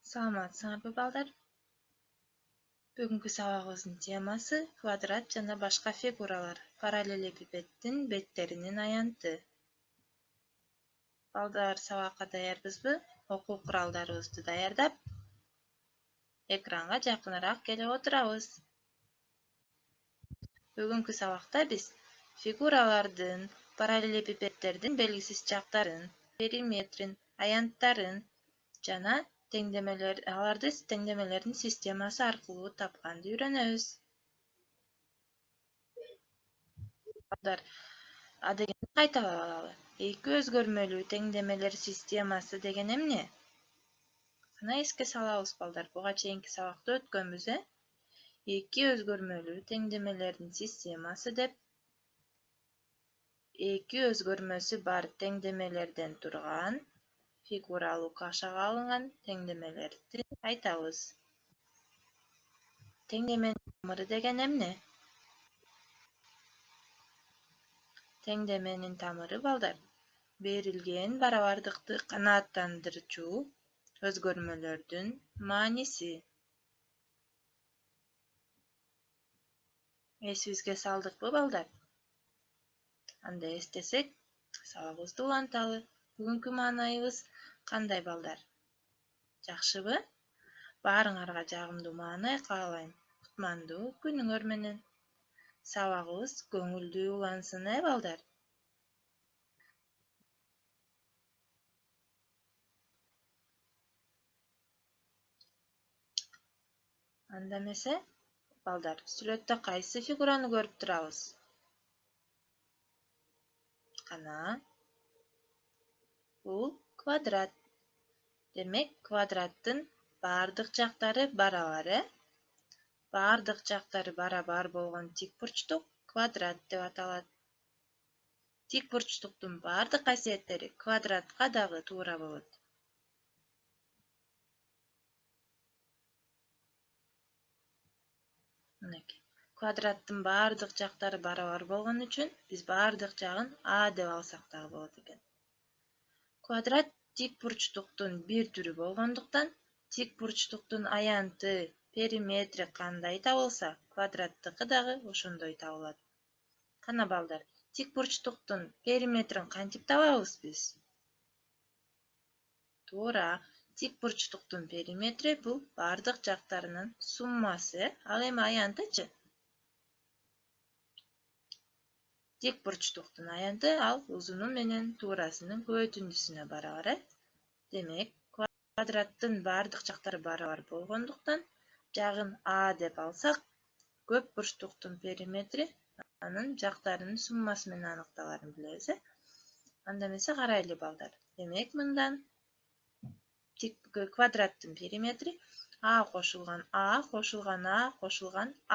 Саламатсыңарбы балдар? Бүгүнкү сабагыбыздын темасы квадрат жана башка фигуралар. Параллелепипеддин беттеринин аянты. Балдар, сабакка даярбызбы? Окуу куралдарыбызды даярдап, экранга жакыныраак келип отурабыз. Бүгүнкү сабакта биз фигуралардын, параллелепипеддердин белгисиз жактарын, периметрин, аянттарын жана аларды теңдемелердин системасы аркылуу тапканды үйрөнөбүз. Балдар, дегенди кайталап алалы. Эки өзгөрмөлүү теңдемелер системасы деген эмне? Кана эске салабыз балдар, буга чейинки сабакта өткөнбүз, Эки өзгөрмөлүү теңдемелердин системасы деп эки өзгөрмөсү бар теңдемелерден турган фигуралуу кашага алынган теңдемелерди айтабыз. Теңдеменин тамыры деген эмне? Теңдеменин тамыры балдар, берилген барабардыкты канааттандырчу өзгөрмөлөрдүн мааниси. Эсибизге салдыкпы балдар? Анда эстесек, сабагыбызды уланталы. Бүгүнкү маанайыбыз кандай балдар? Жакшыбы? Баарыңарга жагымдуу маанай каалайм. Кутмандуу күнүңөр менен. Сабагыбыз көңүлдүү улансын, балдар? Анда эмесе, балдар, сүрөттө кайсы фигураны көрүп турабыз? Кана, бул квадрат. Демек, квадраттын баардык жактары барабар, Баардык жактары барабар болгон тик бурчтук квадрат деп аталат. Тик бурчтуктун баардык касиеттери квадратка дагы туура болот. Квадраттын баардык жактары барабар болгон үчүн биз баардык жагын А деп алсак дагы болот экен. Квадрат тик бурчтуктун бир түрү болгондуктан, тик бурчтуктун аянты, периметри кандай табылса, квадраттыкы дагы ошондой табылат. Кана балдар, тик бурчтуктун периметрин кантип табабыз биз? Туура, тик бурчтуктун периметри бул баардык жактарынын суммасы, ал эми аянтычы? Тик бурчтуктун аянты ал узуну менен туурасынын көбөйтүндүсүнө барабар, Демек, квадраттын баардык жактары барабар болгондуктан, жагын А деп алсак, көп бурчтуктун периметри анын жактарынын суммасы менен аныкталарын билебиз, Анда эмесе карайлы балдар. Демек, мындан квадраттын периметри А кошулган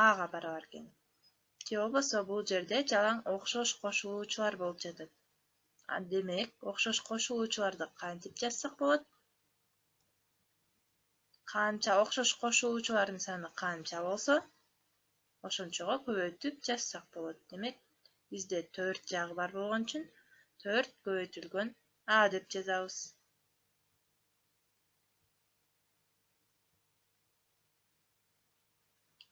Ага барабар экен. Же болбосо бул жерде жалаң окшош кошулуучулар болуп жатат. Демек, окшош кошулуучуларды кантип жазсак болот? Канча окшош кошулуучулардын саны канча болсо, ошончого көбөйтүп жазсак болот. Демек, бизде 4 жагы бар болгон үчүн 4 көбөйтүлгөн А деп жазабыз.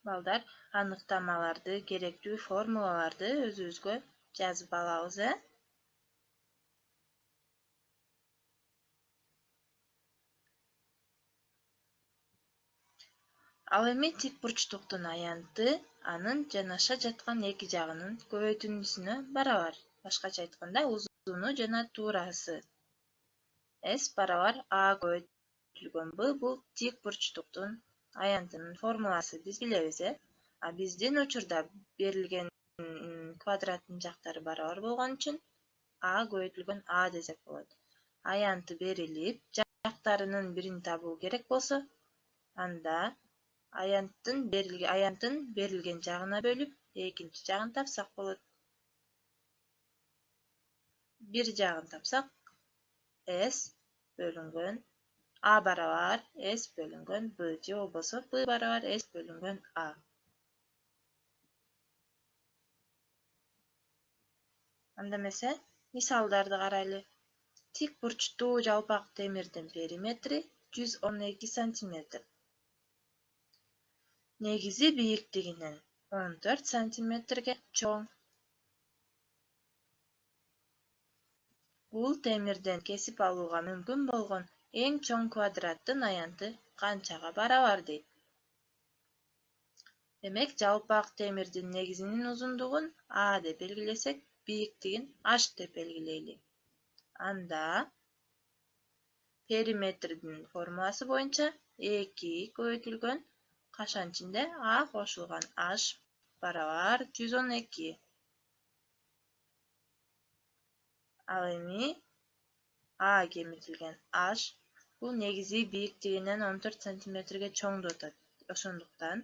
Балдар, аныктамаларды, керектүү формулаларды өзүбүзгө жазып алабыз, Ал эми тик бурчтуктун аянты анын жанаша жаткан эки жагынын көбөйтүндүсүнө барабар. Башкача айтканда, узуну жана туурасы. С барабар А көбөйтүлгөн Б бул тик бурчтуктун аянтынын формуласы, биз билебиз, А биздин учурда берилген квадраттын жактары барабар болгон үчүн А көбөйтүлгөн А десек болот. Аянты берилип, жактарынын бирин табуу керек болсо, анда аянтын берилген жагына бөлүп, экинчи жагын тапсак болот. Бир жагын тапсак, S бөлүнгөн А барабар S бөлүнгөн Б, же болбосо Б барабар S бөлүнгөн А. Анда эмесе, мисалдарды карайлы. Тик бурчтуу жалпак темирдин периметри 112 см. Негизи бийиктигинен 14 сантиметрге чоң. Бул темирден кесип алууга мүмкүн болгон эң чоң квадраттын аянты канчага барабар дейт. Демек, жалпак темирдин негизинин узундугун А деп белгилесек, бийиктигин H деп белгилейли. Анда периметрдин формуласы боюнча 2 көбөйтүлгөн кашан ичинде А кошулган H барабар 112. Ал эми А кемитилген H бул негизи бийиктигинен 14 сантиметрге чоң деп атат. Ошондуктан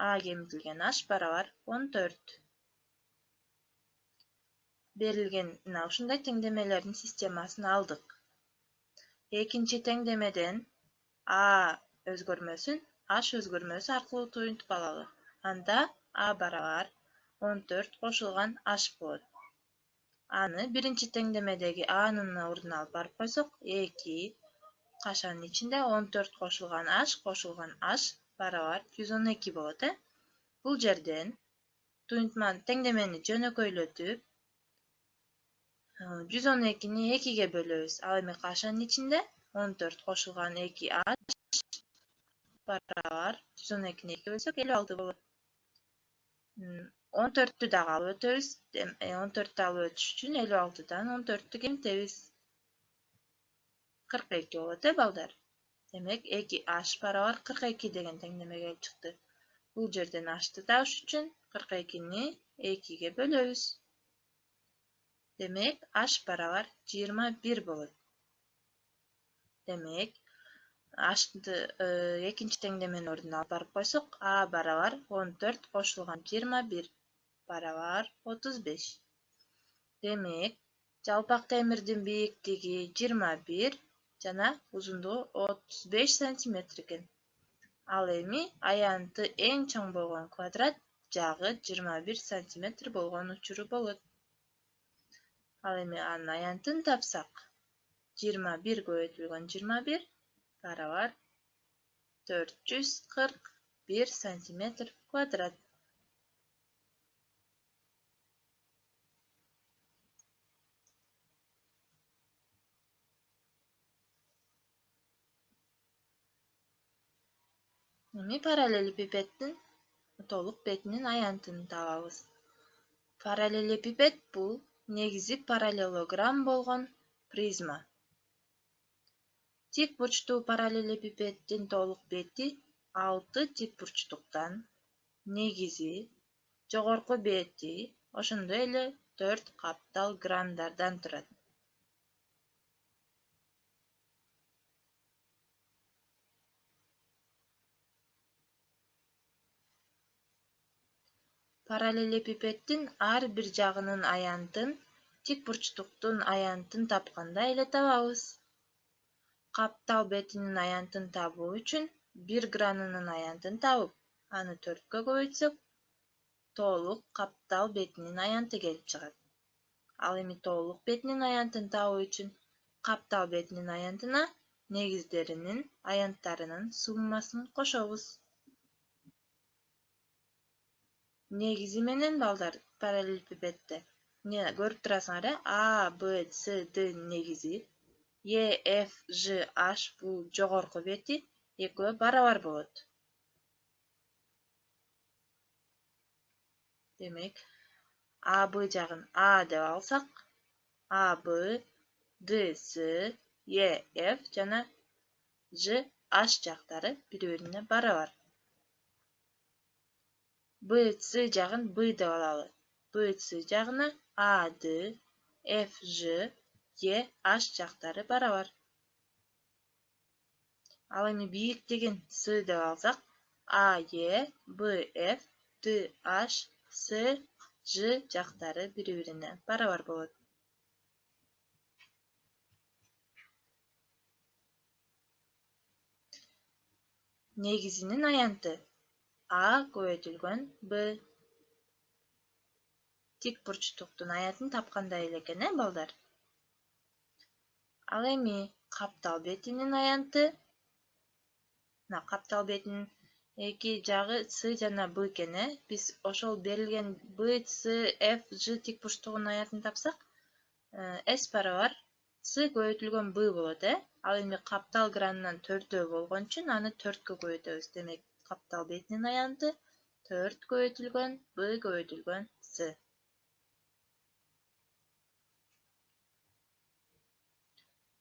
А кемитилген H барабар 14. Берилген ушундай теңдемелердин системасын алдык. Экинчи теңдемеден А өзгөрмөсүн H өзгөрмөсү аркылуу туюнтуп алалы. Анда А барабар 14 кошулган H болот. Аны биринчи теңдемедеги A'нын ордуна алып барып койсок, 2 кашанын ичинде 14 кошулган H барабар 112 болот. Бул жерден туюнтманы теңдемени жөнөкөйлөтүп 112-ни 2-ге бөлөбүз. Ал эми кашанын ичинде 14 кошулган 2H барабар 112-ни 2-ге бөлсөк 56 болот. 14-тү дагы алып өтөбүз. 14-тү алып өтүш үчүн 56-дан 14-тү кемитебиз. 42 болот, балдар. Демек, 2H барабар 42 деген теңдеме келип чыкты. Бул жерден H'ты табыш үчүн 42-ни 2-ге бөлөбүз. Демек, H барабар 21 болот. Демек, H'ты экинчи теңдеменин ордуна алып барып койсок, А барабар 14 кошулган 21 барабар 35. Демек, жалпак темирдин бийиктиги 21 жана узундугу 35 сантиметр экен. Ал эми аянты эң чоң болгон квадрат жагы 21 сантиметр болгон учуру болот. Ал эми анын аянтын тапсак, 21 көбөйтүлгөн 21 барабар 441 сантиметр квадрат. Эми параллелепипеддин толук бетинин аянтын табабыз. Параллелепипед бул негизи параллелограмм болгон призма. Тик бурчтуу параллелепипеддин толук бети 6 тик бурчтуктан, негизи, жогорку бети, ошондой эле 4 каптал грандардан турат. Параллелепипеддин ар бир жагынын аянтын тик бурчтуктун аянтын тапканда эле табабыз. Каптал бетинин аянтын табуу үчүн бир гранынын аянтын табып, аны 4-кө көбөйтсөк, толук каптал бетинин аянты келип чыгат. Ал эми толук бетинин аянтын табуу үчүн каптал бетинин аянтына негиздеринин аянттарынын суммасын кошобуз. Негизи менен, балдар, параллелепипедде көрүп турасыңар, А, Б, С, Д негизи, Е, Ф, Ж, H бул жогорку бети экөө барабар болот. Демек, А, Б жагын А деп алсак, А, Б, Д, С, Е, Ф жана Ж, H жактары бири-бирине барабар. Б, С жагын Б деп алалы. Б, С жагына А, Д, Ф, Ж, Е, H жактары барабар. Ал эми бийиктигин С деп алсак, А, Е, Б, Ф, Д, H, С, Ж жактары бири-бирине барабар болот. Негизинин аянты А көбөйтүлгөн Б. Тик бурчтуктун аянтын тапкандай эле экен, балдар. Ал эми каптал бетинин аянты Мына каптал бетинин эки жагы С жана Б экен, Биз ошол берилген B, C, F, G тик бурчтугунун аянтын тапсак, S барабар С көбөйтүлгөн B болот, Ал эми каптал гранынан 4 болгон үчүн аны 4кө көбөйтөбүз. Демек, каптал бетинин аянты 4 көбөйтүлгөн B көбөйтүлгөн S.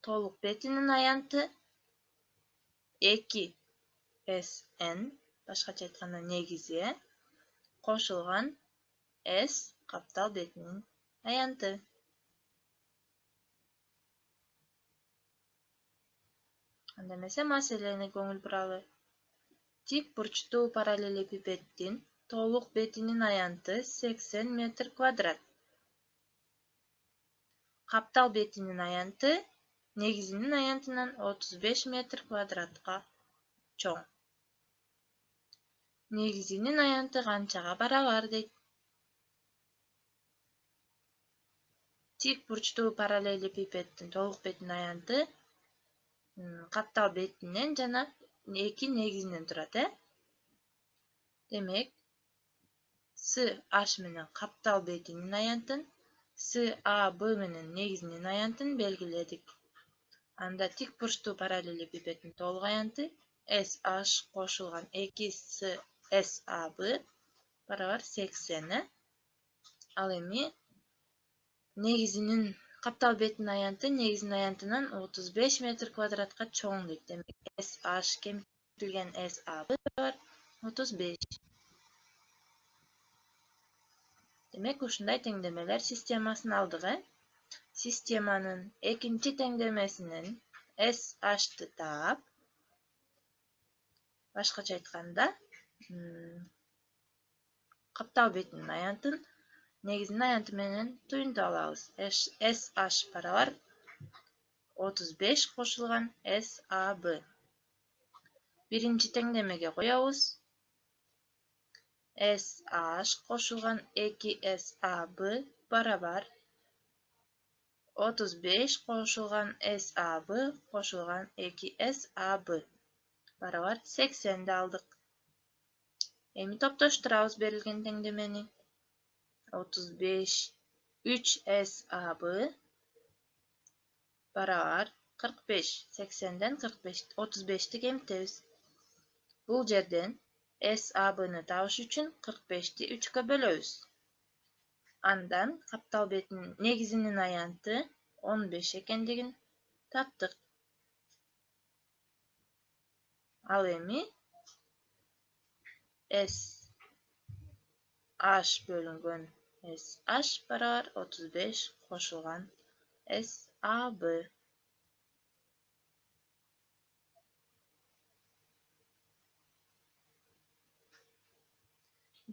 Толук бетинин аянты 2 SN, башкача айтканда негизи, кошулган S каптал бетинин аянты. Анда эмесе маселени көңүл буралы. Тик бурчтуу параллелепипеддин толук бетинин аянты 80 метр квадрат. Каптал бетинин аянты негизинин аянтынан 35 метр квадратка чоң. Негизинин аянты канчага барабар дейт? Тик бурчтуу параллелепипеддин толук бетинин аянты каптал бетинен жана 2 негизинен турат, Демек, SH менен каптал бетинин аянтын, SAB менен негизинин аянтын белгиледик. Анда тик бурчтуу параллелепипеддин толук аянты SH кошулган 2SAB барабар 80. Ал эми негизинин каптал бетинин аянты негизинин аянтынан 35 метр квадратка чоң дейт. Демек, SH кемитилген SAB бар 35. Демек, ушундай теңдемелер системасын алдык, Системанын экинчи теңдемесинен SH'ты таап, башкача айтканда, каптал бетинин аянтын негизинин аянты менен туюнтуп алабыз. SH барабар 35 кошулган SAB. Биринчи теңдемеге коебуз. SH кошулган 2SAB барабар 35 кошулган SAB кошулган 2SAB барабар 80 алдык. Эми топтоштурабыз берилген теңдемени. 35 3SAB барабар 45. 80ден 35ти кемитебиз. Бул жерден SAB'ны табыш үчүн 45ти 3кө бөлөбүз. Андан каптал бетинин негизинин аянты 15 экендигин таптык. Ал эми SH бөлүнгөн SH барабар 35 кошулган SAB.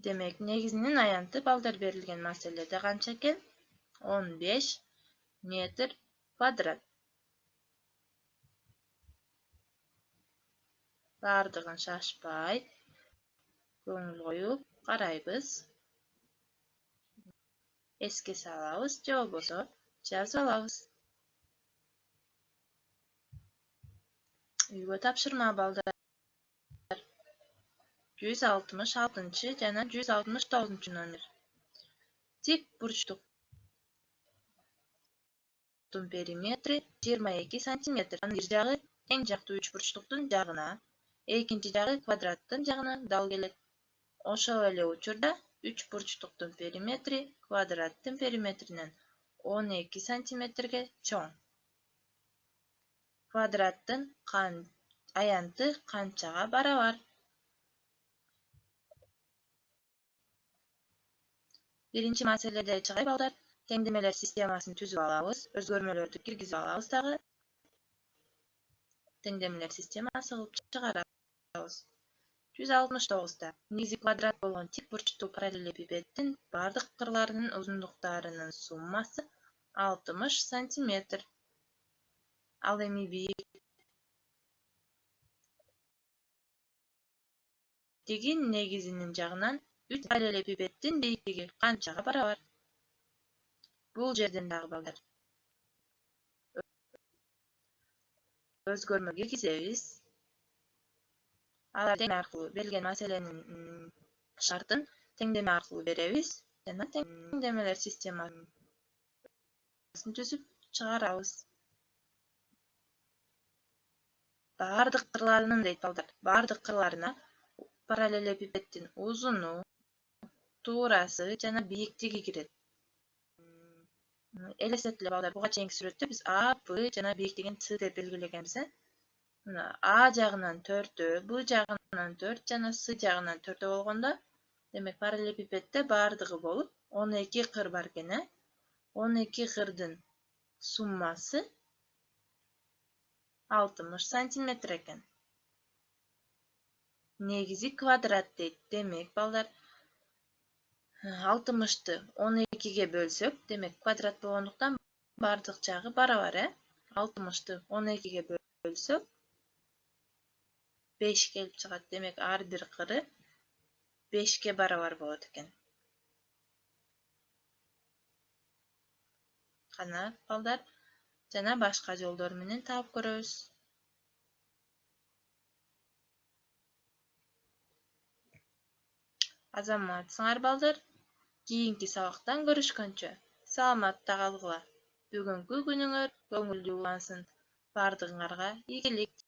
Демек, негизинин аянты балдар берилген маселеде канча экен? 15 метр квадрат. Бардыгын шашпай, көңүл коюп карайбыз. Эске салабыз, же болбосо жазып алабыз. Үйгө тапшырма балдар. 166 жана 169 номер. Тик бурчтуктун периметри 22 сантиметр. Анын бир жагы тең жактуу үч бурчтуктун жагына, экинчи жагы квадраттын жагына дал келет. Ошол эле учурда үч бурчтуктун периметри квадраттын периметринен 12 сантиметрге чоң. Квадраттын аянты канчага барабар? Биринчи маселеде чыгай балдар, теңдемелер системасын түзүп алабыз, өзгөрмөлөрдү киргизип алабыз дагы. Теңдемелер системасы кылып чыгарабыз. 169-та негизи квадрат болгон тик бурчтуу параллелепипеддин бардык кырларынын узундуктарынын суммасы 60 сантиметр. Ал эми бийиктиги негизинин жагынан 3 параллелепипеддин бийиктиги канчага барабар? Бул жерден дагы балдар өзгөрмө киргизебиз. алар теңдеме аркылуу берилген маселенин шартын теңдеме аркылуу беребиз жана теңдемелер системасын түзүп чыгарабыз. Бардык кырларынын дейт балдар. Бардык кырларына параллелепипеддин узуну, туурасы жана бийиктиги кирет. Элестетиле балдар, буга чейинки сүрөттө биз А, Б жана бийиктигин С деп белгилегенбиз. А жагынан 4, Б жагынан 4 жана С жагынан 4 болгондо, демек параллелепипедде бардыгы болуп 12 кыр бар экен. 12 кырдын суммасы 60 сантиметр экен. Негизи квадрат дейт. Демек балдар 60-ты 12-ге бөлсөк, демек квадрат болгондуктан бардык жагы барабар. 60-ты 12-ге бөлсөк 5 келип чыгат. Демек ар бир кыры 5-ке барабар болот экен. Кана балдар, жана башка жолдор менен таап көрөбүз. Азаматсыңар балдар. Кийинки сабактан көрүшкөнчө саламатта калгыла. Бүгүнкү күнүңөр көңүлдүү улансын. Бардыгыңарга ийгилик.